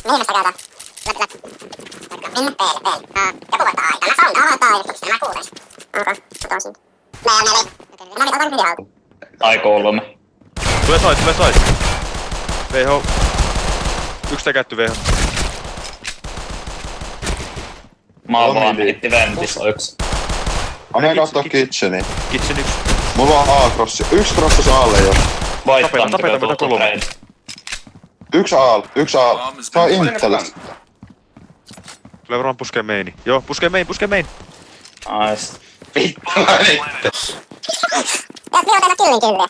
Mihin me sitä käytetään? Mennä peelle. Joku voittaa aikaa. Mä saan avataan yrityksistä. Mä kuulen. Okei, tosin. Meillä ei. Mä mitä otan videolta. Ai kolme. Tulee sait. VH. Yksi tekätty VH. Mä oon vaan hitti ventis yksi. Anna kattoo kitcheni. Kitchen yksi. Mulla on A-crossi. Yksi crossis Aalle jo. Tapeta kolme. Yksi Aal. Se on Intelistä. Tulee varmaan puskee meini. Joo, puskee main. Nice. Vittu mä nyt. Ja minä otan killin kyvyä.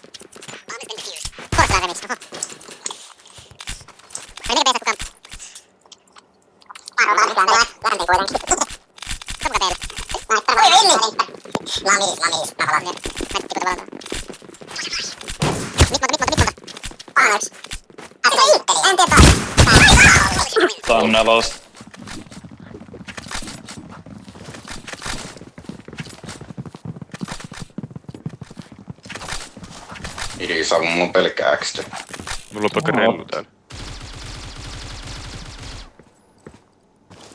Force remix, oho. Ai mikä peesä kukaan? Arvotaan mitään, lähentiin kuitenkin. Sopuka teille. Oi vinni! Lamis. Mä palaan nyt. Mä nyt tiputa valtaa. Mikmonta. Paana yksi. Se intteli, en tiedä taas. Tää on nelos. Irisa, mulla on pelkkä XD. Mulla on pelkkä rellu täällä.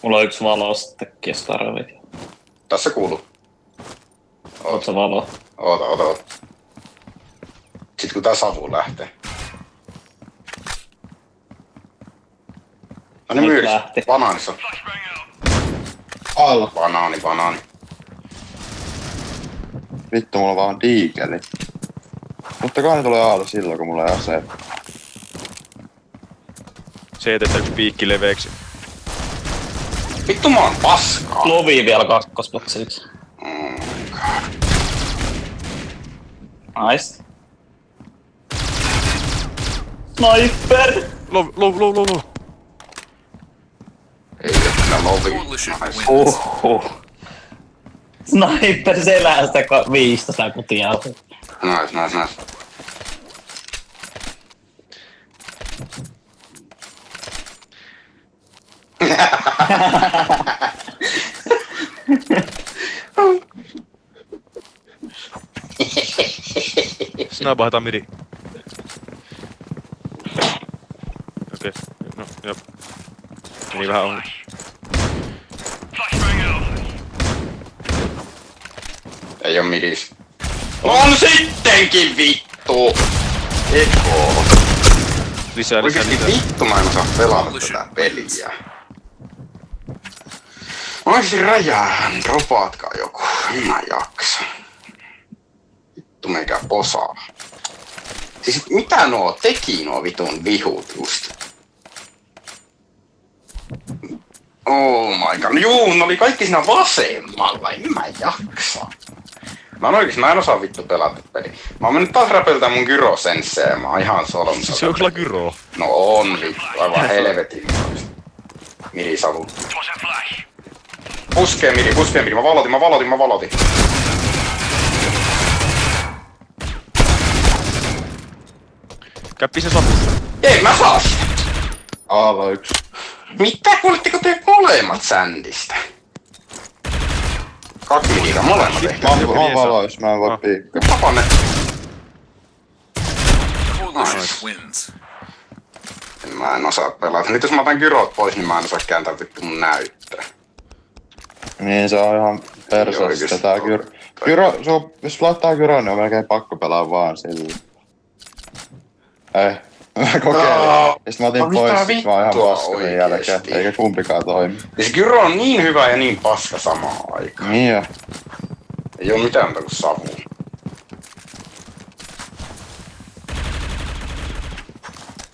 Mulla on yksi valo sittenkin, jos tarvit. Tässä kuuluu. Oot sä valo? Oota. Sit kun tää savu lähtee. No niin Nyt myyris. lähti. Banaanissa. Alla. Banaani. Vittu, mulla on vaan diikeli. Mutta kai ne tulee aalto silloin, kun mulla ei ase. Se etetään yksi piikki leveeksi. Vittu mä oon paskaa. Lovi vielä kakkosboksiksi. Nice. Sniper! Low. Ei että lovi. Nice. Sniper selästä 15 kutia. Nice. Snabahataan midi. Okei. No, joo. Meni vähän ohi. Ei oo midis. On sittenkin vittu! Eko. Lisää. Oikeesti vittu mä en osaa pelata tätä peliä. Oikeesti räjäähän, dropaatkaa joku. En mä jaksa. Vittu meikä posaa. Siis mitä nuo teki nuo vitun vihut just? Oh my god. Juu, ne oli kaikki siinä vasemmalla. En mä jaksa. Mä en osaa vittu pelata peliä. Mä oon mennyt taas räpeltää mun gyro sensei. Mä oon ihan solmussa. Se on kyllä gyro. No on vittu. Aivan helvetin. Mirisavu. Puskee midi. Mä valotin. Käppi se sapussa. Ei mä saa sitä. Aala yksi. Mitä? Kuulitteko te molemmat sändistä? Kaksi midiä molemmat ehkä. Mä oon valois, mä en voi piikkaa. Tapa ne. Wins. Mä en osaa pelata. Nyt jos mä otan gyrot pois, niin mä en osaa kääntää vittu mun näyttöä. Niin se on ihan perseestä tää gyro, jos laittaa gyron, niin on melkein pakko pelaa vaan sillä. Ei. Mä kokeilin. Ja sit mä otin pois, sit mä oon ihan paskasen jälkeen, eikä kumpikaan toimi. Ja se gyro on niin hyvä ja niin paska samaan aikaan. Niin jo. Ei oo mitään muuta kuin savu.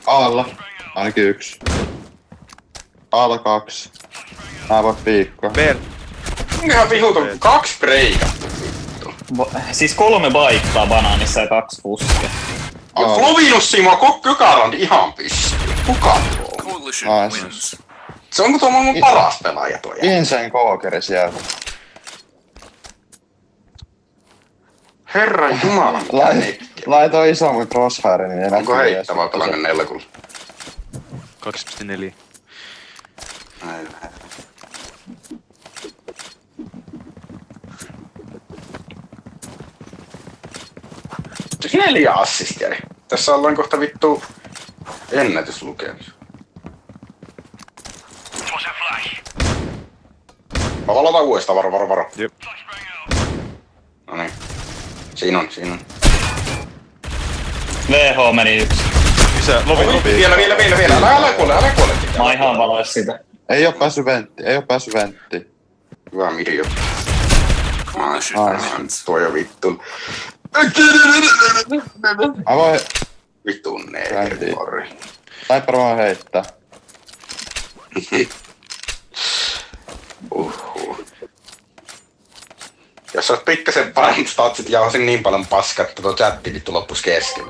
Aalla. Ainakin yksi. Aalla 2. Mä voin piikkoa. Ver. Ihan vihut on 2 breikattu. Siis 3 baittaa banaanissa ja 2 puskea. Ja Flovinus Simo Kökarand ihan pystyy. Kuka tuo on? Coalition Nice. wins. Se onko tuo maailman paras pelaaja tuo jäi? Insane Kookeri sieltä. Herran jumala. Laitoin isomman crossfire, niin enää. Onko heittävää pelannut nelkulla? 2.4. Se 4 assistia. Tässä ollaan kohta vittu ennätyslukemissa. Mä valotaan uudestaan, varo. Jep. Noniin. Siinä on. VH meni yksi. Lisää, lovi. Vielä. Älä kuole. Mä oon ihan valois sitä. Ei oo päässyt venttiin. Hyvä midi jo. Coalition Nice. wins. Tuo jo vittu. Mä voin Vittu Väntiin. neeri. sniper vaan heittää. Jos ois pikkasen paremmat statsit ja olisin niin paljon paskaa, että tuo chatti vittu loppus kesken.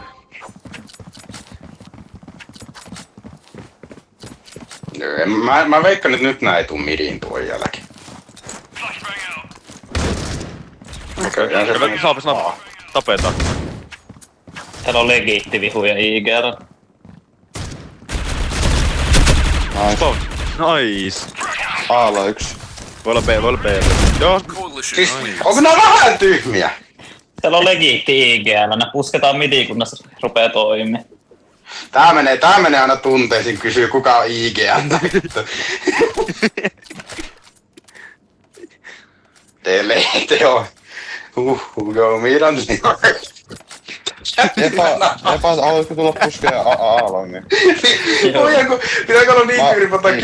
Mä veikkaan, että nyt nää ei tuu midiin tuon jälkeen. Okei, ja se Saapas tapetaan. Täällä on legiitti vihu ja IGR. Nice. Spawn. Nice. Aalla yksi. Voi olla B. Joo. Coalition Siis, wins. onko nää vähän tyhmiä? Täällä on legiitti IGR. Ne pusketaan midiin, kun ne rupee toimii. Tää menee aina tunteisiin, kysyy kuka on IGL. Te on. Joo, miidän Epa, haluatko tulla puskea A-longi? Pitääkö olla niin tyyli, ottaa 10-2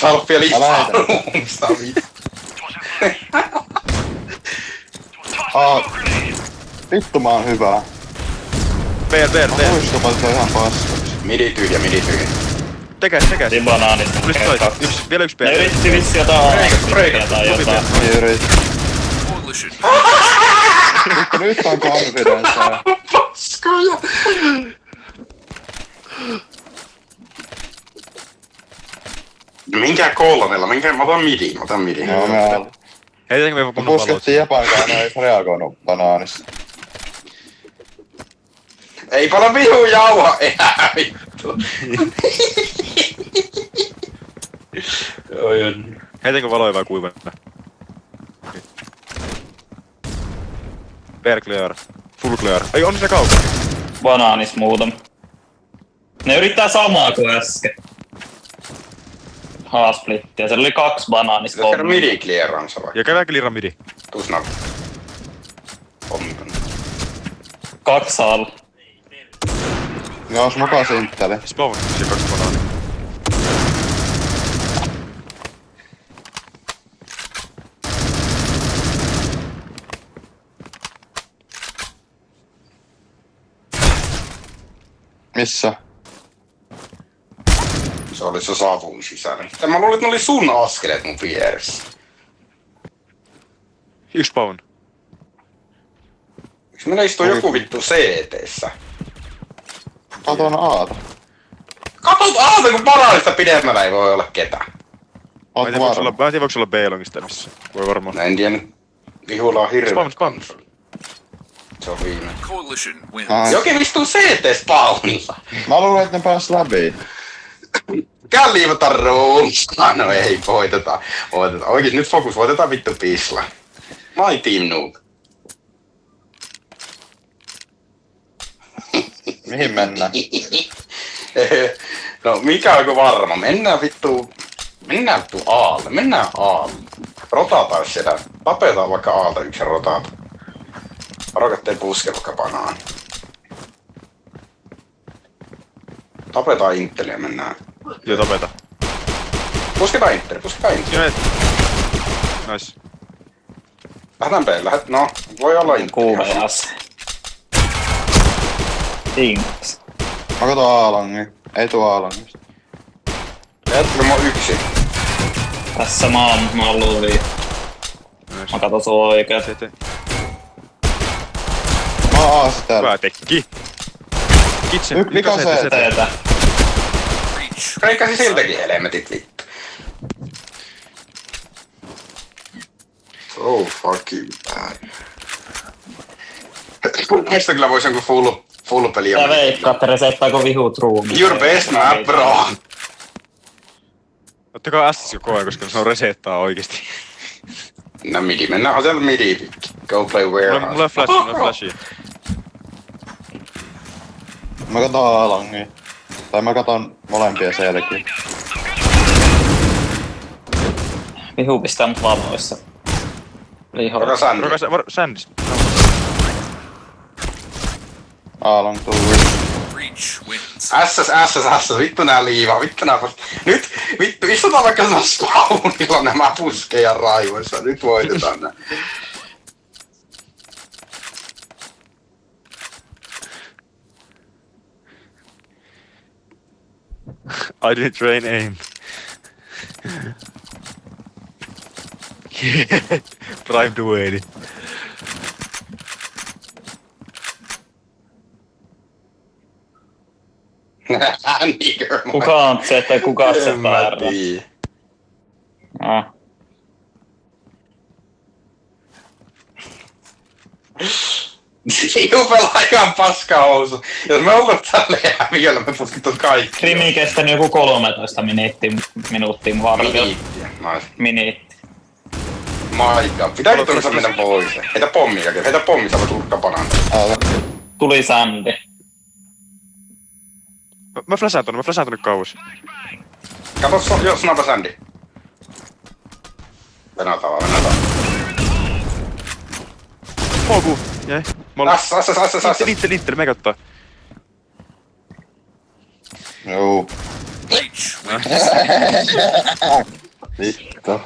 halppia lisää lähetän. ruumista, Vittu mä oon hyvä. B. Muistapa se on ihan paskaksi. Midi tyhjä. Tekäs. Siinä banaanista. Vielä yksi B. Ne yritti vissi jotain Breakat, tai jotain. Niin yrit. Coalition Vittu nyt on confidence. Paskoja! Minkä kolmella? Mä otan midin. Joo, me Heitänkö me Me kunnon puskettiin Japankaan, ne ei reagoinut banaanissa. Ei paljon vihu jauha enää, vittu. Oi on. Heitänkö valoja vai kuivanna? Bear clear. Full clear. Ai on se kaukana. Banaanis muutama. Ne yrittää samaa kuin äsken. Haasplittiä. Siellä oli 2 banaanis Pitäis käydä midi clearansa vai? Ja käydään clearan midi. Tuus nappi. Pommiton. 2 alla. Joo, smokaa sintteli. Spawn. Se 2 banaania. Missä? Se oli se savun sisällä. Mä luulin, että ne oli sun askeleet mun vieressä. Yksi spawn. Eikö meillä istuu joku vittu CT:ssä? Katon Aata. Katot aata, kun paraalista pidemmällä ei voi olla ketään. Oot Mä en tiedä, varma. voiko olla B-longista missä. Voi varmaan. Mä en tiedä nyt. Vihulla on hirveä. Spawn. Se on viimeinen. Coalition wins. Ai. Jokin istuu CT-spawnilla. Mä luulen, että ne pääs läpi. Käy liivata ruumskaan. No ei, voitetaan. Oikein nyt fokus, voitetaan vittu pisla. My team noob. Mihin mennään? No mikä onko varma? Mennään vittu aalle. Mennään aalle. Rotataan siellä. Tapetaan vaikka aalta yksi ja rotaata. Varokat ei puske vaikka banaani. Tapetaan Intel ja mennään. Joo, tapeta. Pusketaan Intel. Joo, et. Nice. Lähdetään B. No, voi olla Intel. QVS. Tinks. Mä katon A-longi. Ei tuu A-longista. Jätkö mä oon yksin? Tässä mä oon luulin. Mä katon sun oikeet. Tee. Mä oon A täällä. Hyvä tekki. Kitchen. Mikä on se? Teetä. Reach. Kreikkasi siltäkin helmetit vittu. So fucking bad. Meistä kyllä vois jonkun full peli. Tää veikkaatte resettaako vihut ruumiin. Your best map, bro. Ottakaa S koko ajan, koska se on resettaa oikeesti. No midi, mennään asialle midi. Go play warehouse. Mulla on flashia. Mä katon A-longi. Tai mä katon molempia selkiä. Vihu pistää mut lavoissa. Lihoa. Joka sändi. Sändis. Aalon tullut. Breach wins. SS, vittu nää liiva, vittu nää nyt, vittu, istutaan vaikka semmoinen spawnilla nämä puskeja raivoissa, nyt voitetaan nää. I didn't train aim. Prime Dueli. Nigger, Kuka on se, tai kuka se en mä päällä? tiedä. Ah. Siu pelaa ihan paskahousu. Jos me oltais tälleen häviöllä, me puskittais kaikki. Krimi kestänyt joku 13 minuuttia mun arvio. Miniittiä. Miniitti. Maika. Pitääkö tuossa mennä pois? Heitä pommiakin. Heitä pommi, sä voit urkkapanan. Aalon. Tuli Sandy. Mä fläsään tonne kauas. Kato, joo, snapa Sandy. Venätään vaan. Moku. Jäi. Ässä. Little, me kattaa. Joo. Breach wins. Vittu.